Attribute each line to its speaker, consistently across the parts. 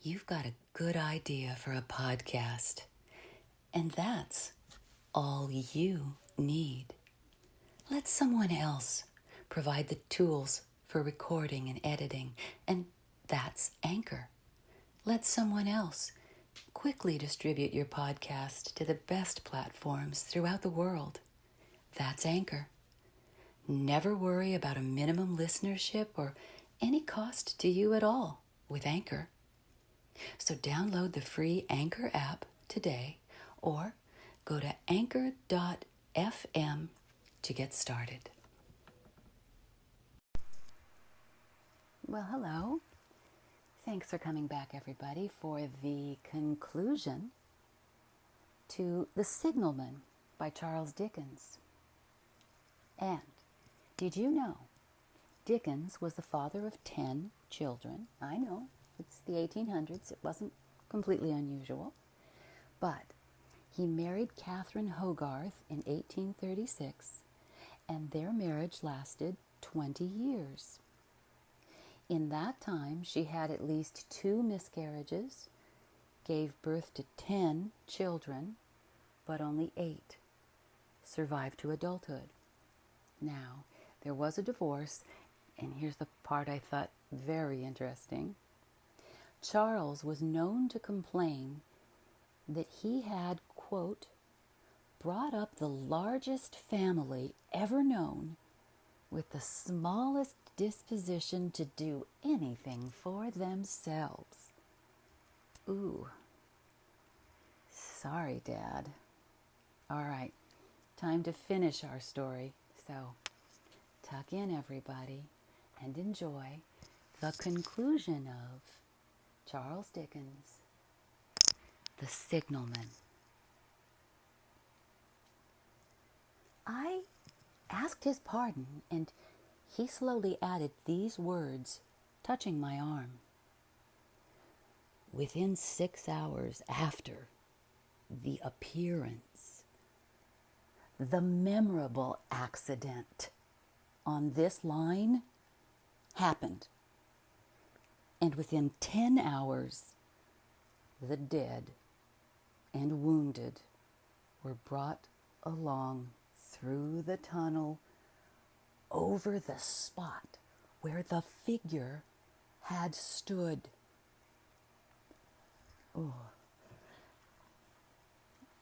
Speaker 1: you've got a good idea for a podcast, and that's all you need. Let someone else provide the tools for recording and editing, and that's Anchor. Let someone else quickly distribute your podcast to the best platforms throughout the world. That's Anchor. Never worry about a minimum listenership or any cost to you at all with Anchor. So download the free Anchor app today or go to anchor.fm to get started. Well, hello. Thanks for coming back, everybody, for the conclusion to The Signalman by Charles Dickens. And did you know Dickens was the father of 10 children? I know, it's the 1800s. It wasn't completely unusual. But he married Catherine Hogarth in 1836, and their marriage lasted 20 years. In that time, she had at least 2 miscarriages, gave birth to 10 children, but only 8 survived to adulthood. Now, there was a divorce, and here's the part I thought very interesting. Charles was known to complain that he had, quote, brought up the largest family ever known with the smallest disposition to do anything for themselves. Ooh. Sorry, Dad. All right, time to finish our story. So, tuck in, everybody, and enjoy the conclusion of Charles Dickens' The Signalman. I asked his pardon, and he slowly added these words, touching my arm. Within 6 hours after the appearance, the memorable accident on this line happened. And within 10 hours, the dead and wounded were brought along through the tunnel over the spot where the figure had stood. Oh,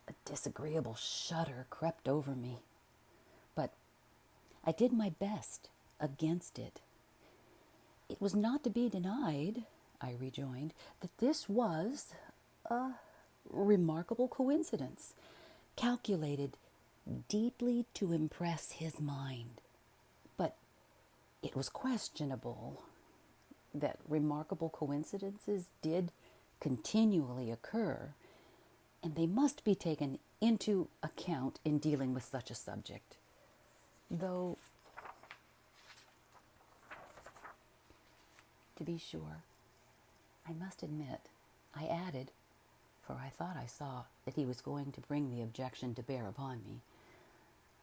Speaker 1: a disagreeable shudder crept over me, but I did my best against it. It was not to be denied, I rejoined, that this was a remarkable coincidence, calculated deeply to impress his mind. But it was questionable that remarkable coincidences did continually occur, and they must be taken into account in dealing with such a subject. Though, to be sure, I must admit, I added, for I thought I saw that he was going to bring the objection to bear upon me,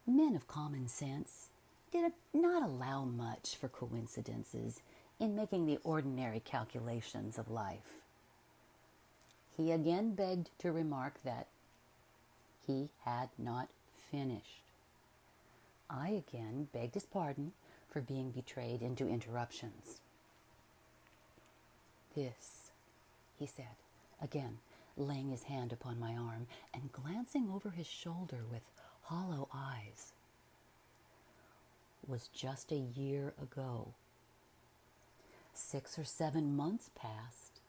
Speaker 1: men of common sense did not allow much for coincidences in making the ordinary calculations of life. He again begged to remark that he had not finished. I again begged his pardon for being betrayed into interruptions. This, he said, again laying his hand upon my arm and glancing over his shoulder with hollow eyes, was just a year ago. 6 or 7 months passed,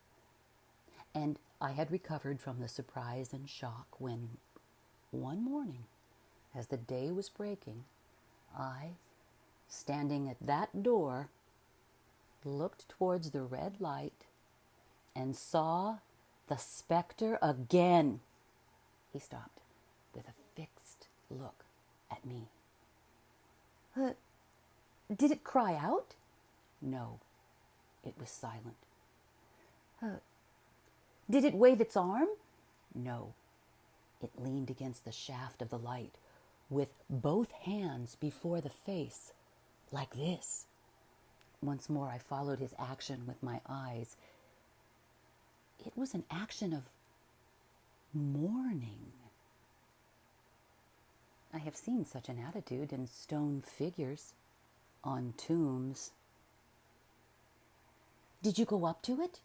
Speaker 1: and I had recovered from the surprise and shock when, one morning, as the day was breaking, I, standing at that door, looked towards the red light and saw the specter again. He stopped with a fixed look at me. Did it cry out? No, it was silent. Did it wave its arm? No, it leaned against the shaft of the light with both hands before the face, like this. Once more I followed his action with my eyes. It was an action of mourning. I have seen such an attitude in stone figures on tombs. Did you go up to it?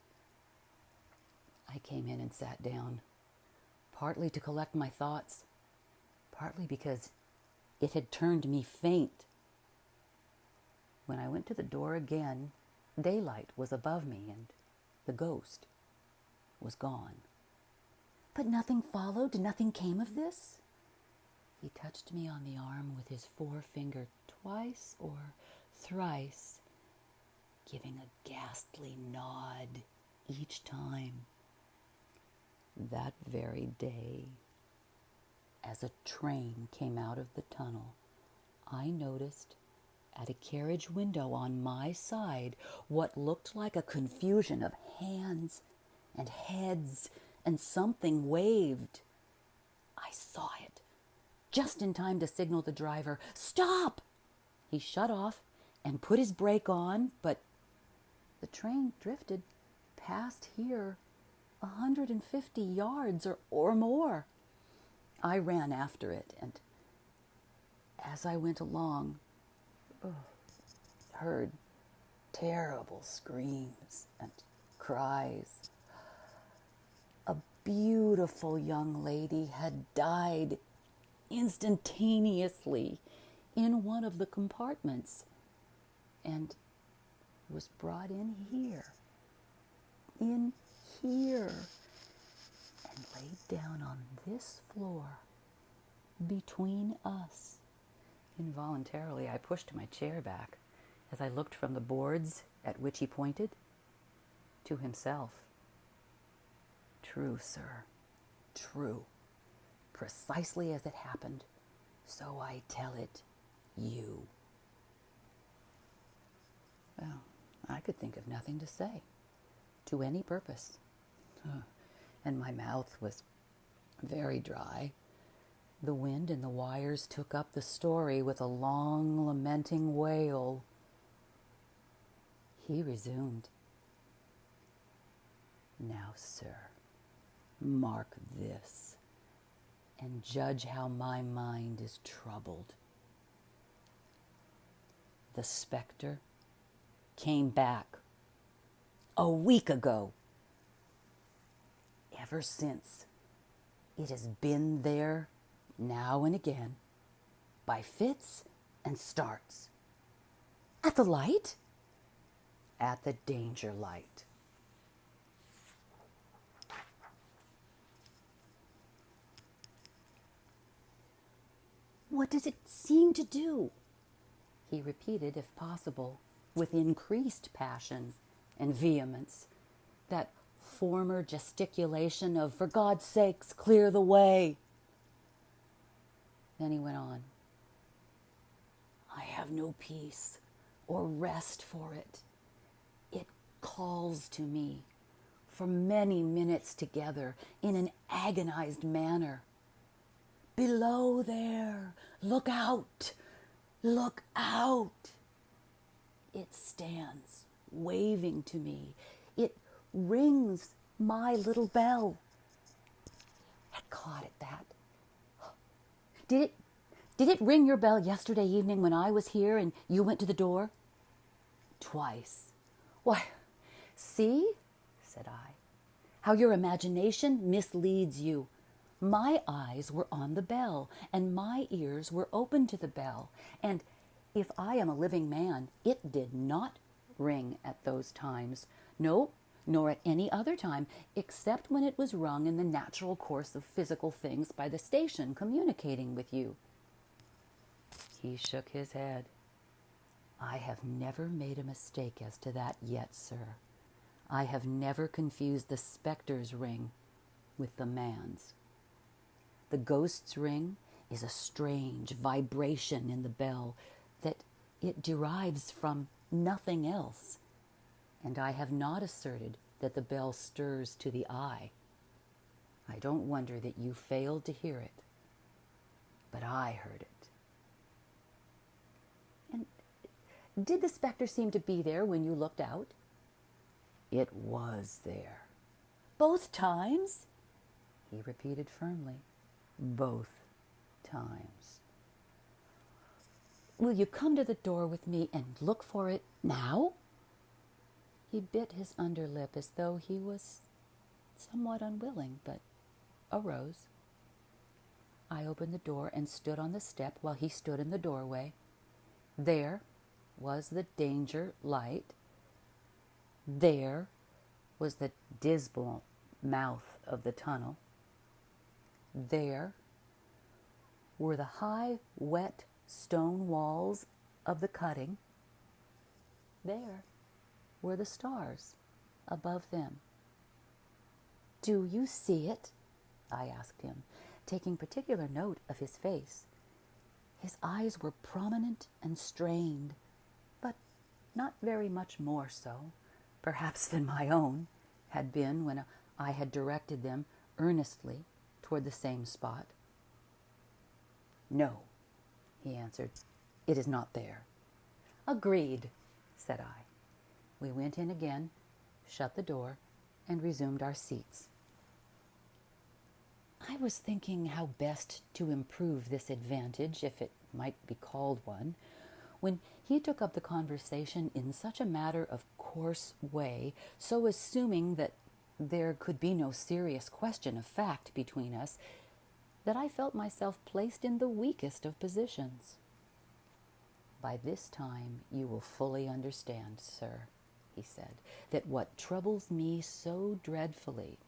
Speaker 1: I came in and sat down, partly to collect my thoughts, partly because it had turned me faint. When I went to the door again, daylight was above me and the ghost was gone. But nothing followed, nothing came of this. He touched me on the arm with his forefinger twice or thrice, giving a ghastly nod each time. That very day, as a train came out of the tunnel, I noticed at a carriage window on my side what looked like a confusion of hands and heads, and something waved. I saw it, just in time to signal the driver, "Stop!" He shut off and put his brake on, but the train drifted past here 150 yards or more. I ran after it, and as I went along, heard terrible screams and cries. A beautiful young lady had died instantaneously in one of the compartments and was brought in here, and laid down on this floor between us. Involuntarily, I pushed my chair back as I looked from the boards at which he pointed to himself. True, sir, true. Precisely as it happened, so I tell it you. Well, I could think of nothing to say, to any purpose. And my mouth was very dry. The wind and the wires took up the story with a long, lamenting wail. He resumed. Now, sir, mark this, and judge how my mind is troubled. The specter came back a week ago. Ever since, it has been there now and again, by fits and starts. At the light? At the danger light. What does it seem to do? He repeated, if possible, with increased passion and vehemence, that former gesticulation of, "For God's sakes, clear the way." Then he went on. I have no peace or rest for it. It calls to me for many minutes together in an agonized manner. Below there, look out, look out. It stands waving to me. It rings my little bell. I caught at that. Did it ring your bell yesterday evening when I was here and you went to the door? Twice. Why, see, said I, how your imagination misleads you. My eyes were on the bell, and my ears were open to the bell, and if I am a living man, it did not ring at those times. No, nor at any other time, except when it was rung in the natural course of physical things by the station communicating with you. He shook his head. I have never made a mistake as to that yet, sir. I have never confused the specter's ring with the man's. The ghost's ring is a strange vibration in the bell that it derives from nothing else, and I have not asserted that the bell stirs to the eye. I don't wonder that you failed to hear it, but I heard it. And did the specter seem to be there when you looked out? It was there. Both times? He repeated firmly. Both times. Will you come to the door with me and look for it now? He bit his underlip as though he was somewhat unwilling, but arose. I opened the door and stood on the step while he stood in the doorway. There was the danger light. There was the dismal mouth of the tunnel. There were the high, wet stone walls of the cutting. There were the stars above them. Do you see it? I asked him, taking particular note of his face. His eyes were prominent and strained, but not very much more so, perhaps, than my own had been when I had directed them earnestly toward the same spot. No, he answered, it is not there. Agreed, said I. We went in again, shut the door, and resumed our seats. I was thinking how best to improve this advantage, if it might be called one, when he took up the conversation in such a matter-of-course way, so assuming that there could be no serious question of fact between us, that I felt myself placed in the weakest of positions. By this time you will fully understand, sir, he said, that what troubles me so dreadfully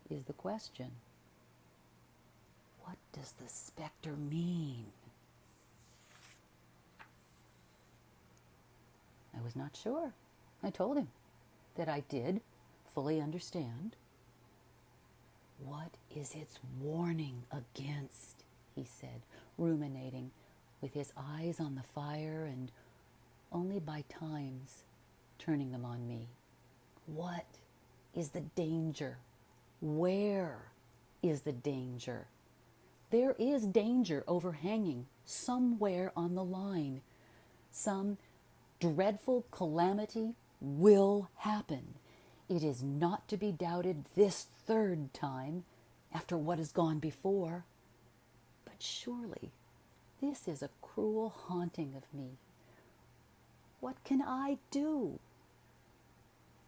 Speaker 1: is the question, what does the specter mean? I was not sure. I told him that I did fully understand. What is its warning against? He said, ruminating, with his eyes on the fire and only by times turning them on me. What is the danger? Where is the danger? There is danger overhanging somewhere on the line. Some dreadful calamity will happen. It is not to be doubted this third time, after what has gone before. But surely this is a cruel haunting of me. What can I do?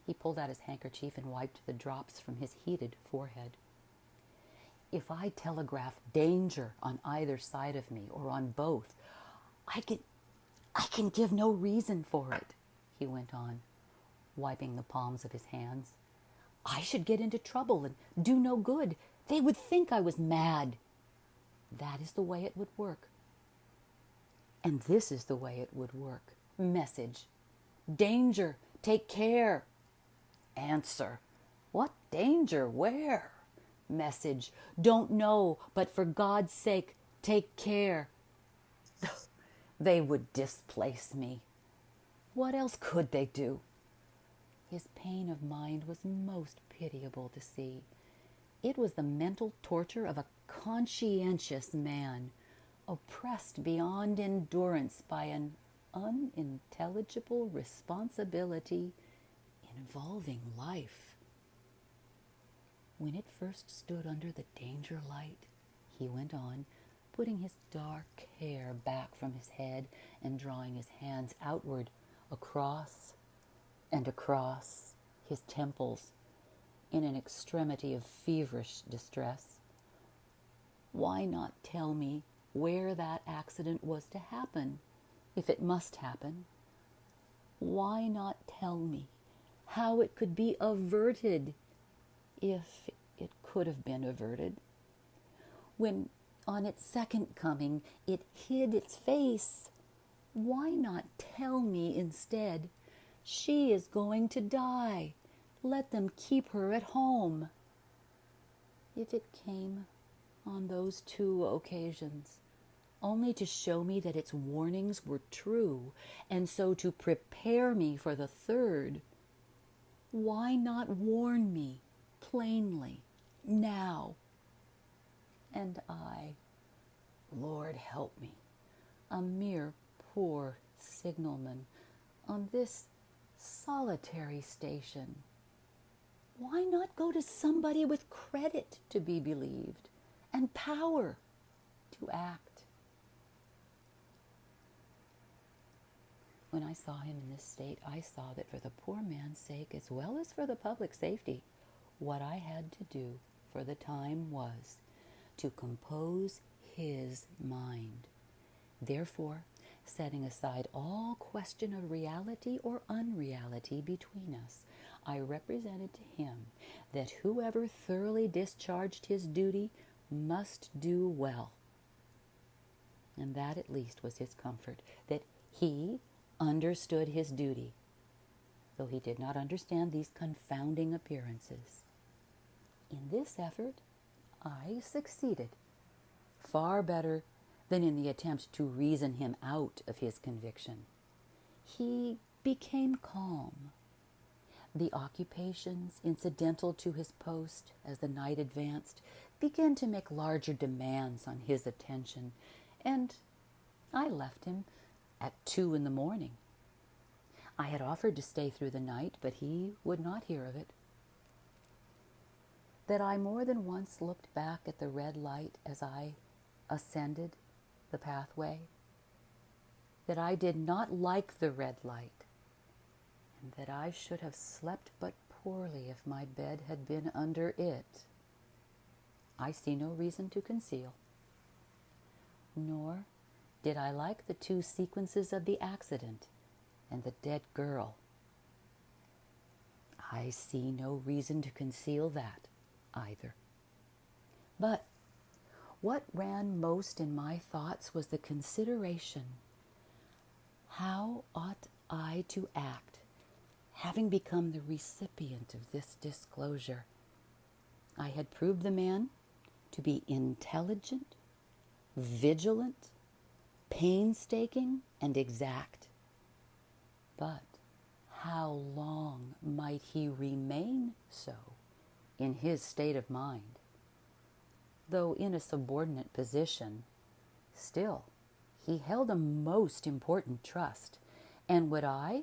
Speaker 1: He pulled out his handkerchief and wiped the drops from his heated forehead. If I telegraph danger on either side of me, or on both, I can give no reason for it, he went on, wiping the palms of his hands. I should get into trouble and do no good. They would think I was mad. That is the way it would work. And this is the way it would work. Message. Danger. Take care. Answer. What danger? Where? Message. Don't know, but for God's sake, take care. They would displace me. What else could they do? His pain of mind was most pitiable to see. It was the mental torture of a conscientious man, oppressed beyond endurance by an unintelligible responsibility involving life. When it first stood under the danger light, he went on, putting his dark hair back from his head and drawing his hands outward across and across his temples in an extremity of feverish distress. Why not tell me where that accident was to happen, if it must happen? Why not tell me how it could be averted, if it could have been averted? When on its second coming it hid its face, why not tell me instead, she is going to die, let them keep her at home? If it came on those 2 occasions, only to show me that its warnings were true, and so to prepare me for the third, why not warn me plainly now? And I, Lord help me, a mere poor signalman on this solitary station, Why not go to somebody with credit to be believed and power to act? When I saw him in this state, I saw that for the poor man's sake, as well as for the public safety, what I had to do for the time was to compose his mind. Therefore, setting aside all question of reality or unreality between us, I represented to him that whoever thoroughly discharged his duty must do well. And that at least was his comfort, that he understood his duty, though he did not understand these confounding appearances. In this effort, I succeeded, far better than in the attempt to reason him out of his conviction. He became calm. The occupations incidental to his post as the night advanced began to make larger demands on his attention, and I left him at 2 a.m. I had offered to stay through the night, but he would not hear of it. That I more than once looked back at the red light as I ascended the pathway, that I did not like the red light, and that I should have slept but poorly if my bed had been under it, I see no reason to conceal. Nor did I like the 2 sequences of the accident and the dead girl. I see no reason to conceal that either. But what ran most in my thoughts was the consideration, how ought I to act, having become the recipient of this disclosure? I had proved the man to be intelligent, vigilant, painstaking, and exact. But how long might he remain so in his state of mind? Though in a subordinate position, still he held a most important trust. And would I,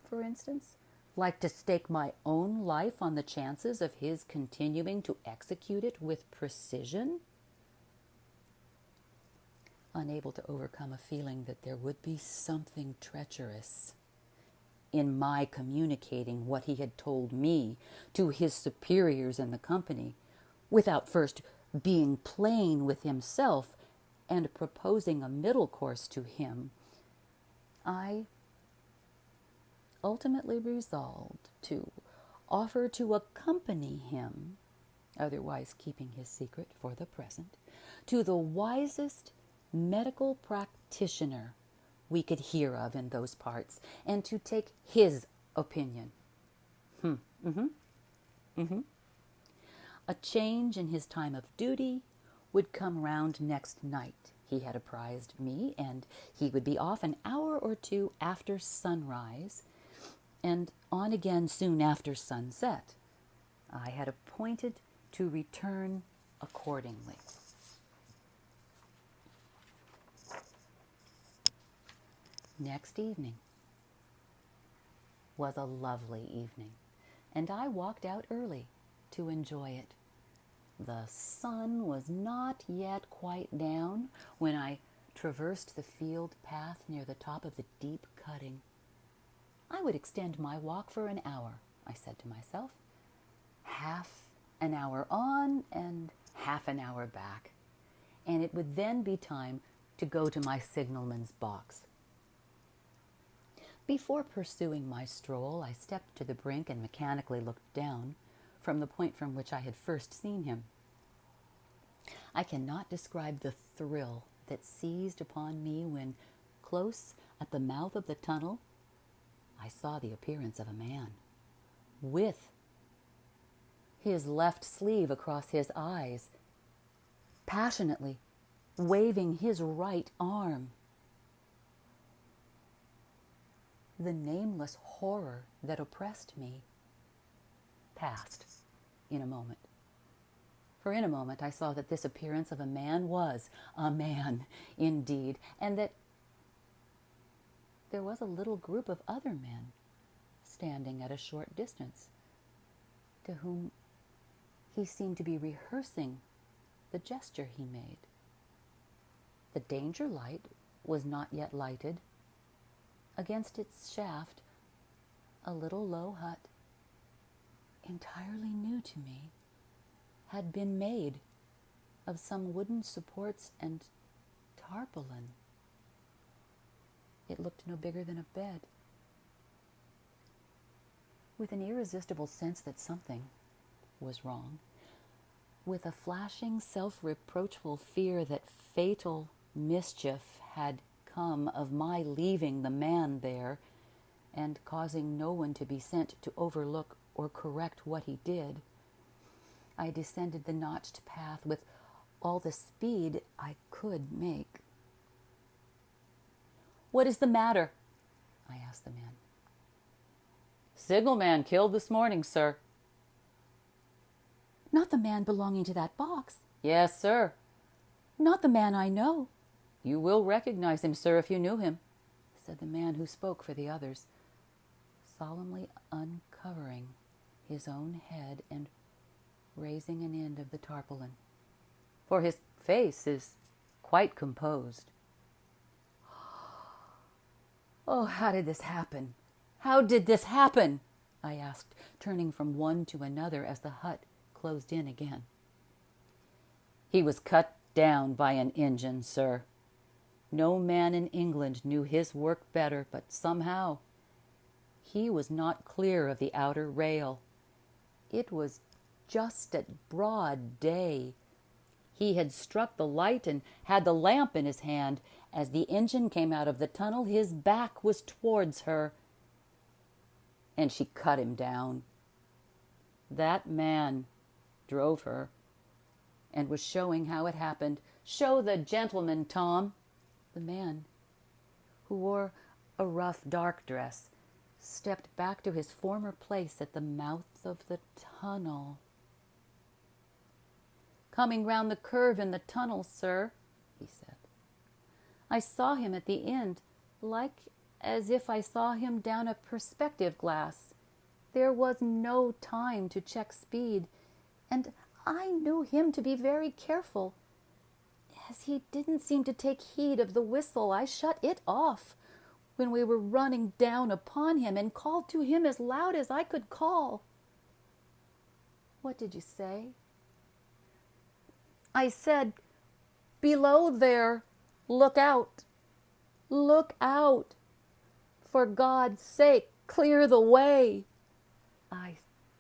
Speaker 1: for instance, like to stake my own life on the chances of his continuing to execute it with precision? Unable to overcome a feeling that there would be something treacherous in my communicating what he had told me to his superiors in the company, without first being plain with himself and proposing a middle course to him, I ultimately resolved to offer to accompany him, otherwise keeping his secret for the present, to the wisest medical practitioner we could hear of in those parts, and to take his opinion. A change in his time of duty would come round next night, he had apprised me, and he would be off an hour or 2 after sunrise, and on again soon after sunset. I had appointed to return accordingly. Next evening was a lovely evening, and I walked out early to enjoy it. The sun was not yet quite down when I traversed the field path near the top of the deep cutting. I would extend my walk for an hour, I said to myself, half an hour on and half an hour back, and it would then be time to go to my signalman's box. Before pursuing my stroll, I stepped to the brink and mechanically looked down from the point from which I had first seen him. I cannot describe the thrill that seized upon me when, close at the mouth of the tunnel, I saw the appearance of a man, with his left sleeve across his eyes, passionately waving his right arm. The nameless horror that oppressed me passed in a moment. For in a moment I saw that this appearance of a man was a man indeed, and that there was a little group of other men standing at a short distance. to whom he seemed to be rehearsing the gesture he made. The danger light was not yet lighted. Against its shaft, a little low hut, entirely new to me, had been made of some wooden supports and tarpaulin. It looked no bigger than a bed. With an irresistible sense that something was wrong, with a flashing, self-reproachful fear that fatal mischief had come of my leaving the man there and causing no one to be sent to overlook or correct what he did, I descended the notched path with all the speed I could make. "What is the matter?" I asked the man. "Signalman killed this morning, sir." "Not the man belonging to that box?" "Yes, sir." "Not the man I know?" "You will recognize him, sir, if you knew him," said the man who spoke for the others, solemnly uncovering his own head and raising an end of the tarpaulin, "for his face is quite composed." "Oh, how did this happen? How did this happen?" I asked, turning from one to another as the hut closed in again. "He was cut down by an engine, sir. No man in England knew his work better, but somehow he was not clear of the outer rail. It was just at broad day. He had struck the light and had the lamp in his hand. As the engine came out of the tunnel, his back was towards her, and she cut him down. That man drove her and was showing how it happened. Show the gentleman, Tom." The man, who wore a rough dark dress, stepped back to his former place at the mouth of the tunnel. "Coming round the curve in the tunnel, sir," he said. "I saw him at the end, like as if I saw him down a perspective glass. There was no time to check speed, and I knew him to be very careful. As he didn't seem to take heed of the whistle, I shut it off when we were running down upon him and called to him as loud as I could call." "What did you say?" "I said, 'Below there, look out, look out. For God's sake, clear the way.'" I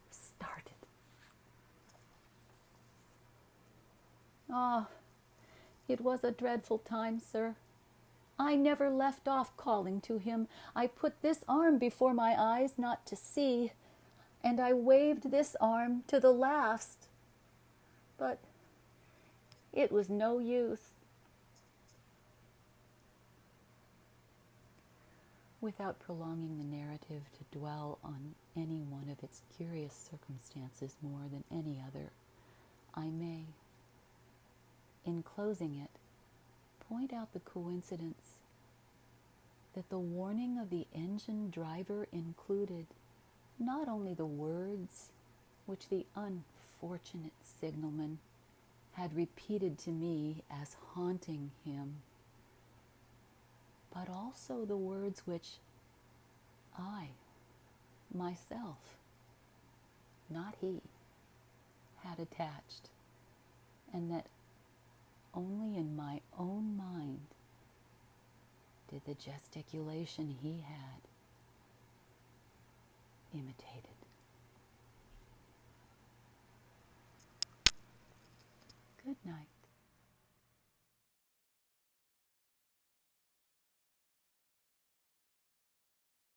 Speaker 1: started. "Ah, it was a dreadful time, sir. I never left off calling to him. I put this arm before my eyes not to see, and I waved this arm to the last. But it was no use." Without prolonging the narrative to dwell on any one of its curious circumstances more than any other, I may, in closing it, point out the coincidence that the warning of the engine driver included not only the words which the unfortunate signalman had repeated to me as haunting him, but also the words which I, myself, not he, had attached, and that only in my own mind did the gesticulation he had imitate.